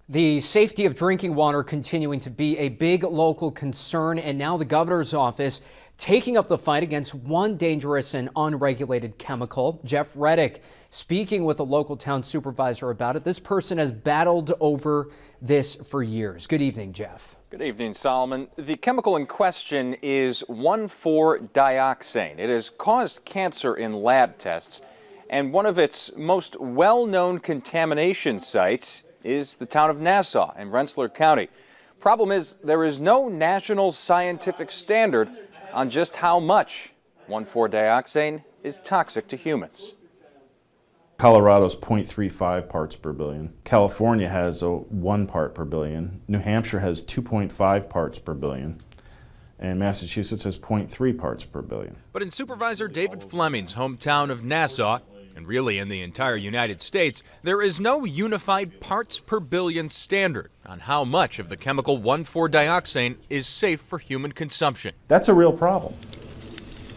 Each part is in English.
The safety of drinking water continuing to be a big local concern, and now the governor's office taking up the fight against one dangerous and unregulated chemical. Jeff Reddick speaking with a local town supervisor about it. This person has battled over this for years. Good evening, Jeff. Good evening, Solomon. The chemical in question is 1,4-dioxane. It has caused cancer in lab tests, and one of its most well-known contamination sites is the town of Nassau in Rensselaer County. Problem is, there is no national scientific standard on just how much 1,4-dioxane is toxic to humans. Colorado's 0.35 parts per billion. California has 1 part per billion. New Hampshire has 2.5 parts per billion. And Massachusetts has 0.3 parts per billion. But in Supervisor David Fleming's hometown of Nassau, and really in the entire United States, there is no unified parts per billion standard on how much of the chemical 1,4-dioxane is safe for human consumption. That's a real problem.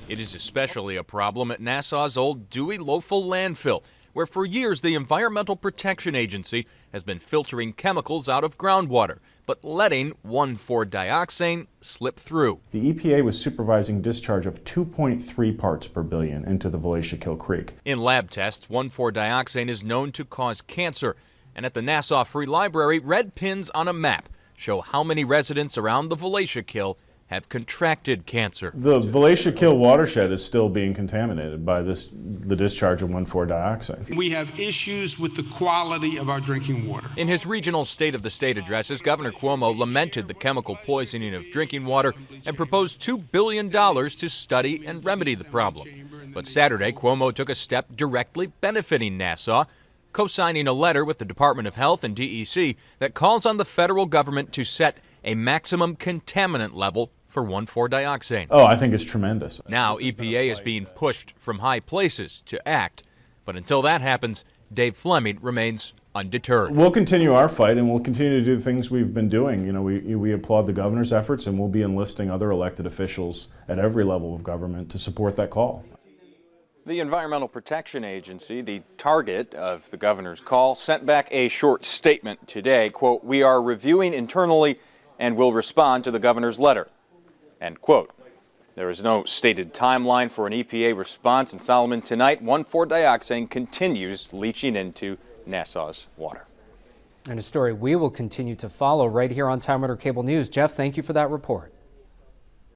It is especially a problem at Nassau's old Dewey-Lowell landfill, where for years the Environmental Protection Agency has been filtering chemicals out of groundwater, but letting 1,4-dioxane slip through. The EPA was supervising discharge of 2.3 parts per billion into the Kill Creek. In lab tests, 1,4-dioxane is known to cause cancer, and at the Nassau Free Library, red pins on a map show how many residents around the Kill have contracted cancer. The Kill watershed is still being contaminated by the discharge of 1,4-dioxane. We have issues with the quality of our drinking water. In his regional State of the State addresses, Governor Cuomo lamented the chemical poisoning of drinking water and proposed $2 billion to study and remedy the problem. But Saturday, Cuomo took a step directly benefiting Nassau, co-signing a letter with the Department of Health and DEC that calls on the federal government to set a maximum contaminant level for 1,4-dioxane. Oh, I think it's tremendous. Now EPA is being pushed from high places to act, but until that happens, Dave Fleming remains undeterred. We'll continue our fight, and we'll continue to do the things we've been doing. You know, we applaud the governor's efforts, and we'll be enlisting other elected officials at every level of government to support that call. The Environmental Protection Agency, the target of the governor's call, sent back a short statement today. Quote, "We are reviewing internally and will respond to the governor's letter." End quote. There is no stated timeline for an EPA response, and Solomon, tonight 1,4-dioxane continues leaching into Nassau's water. And a story we will continue to follow right here on Time Warner Cable News. Jeff, thank you for that report.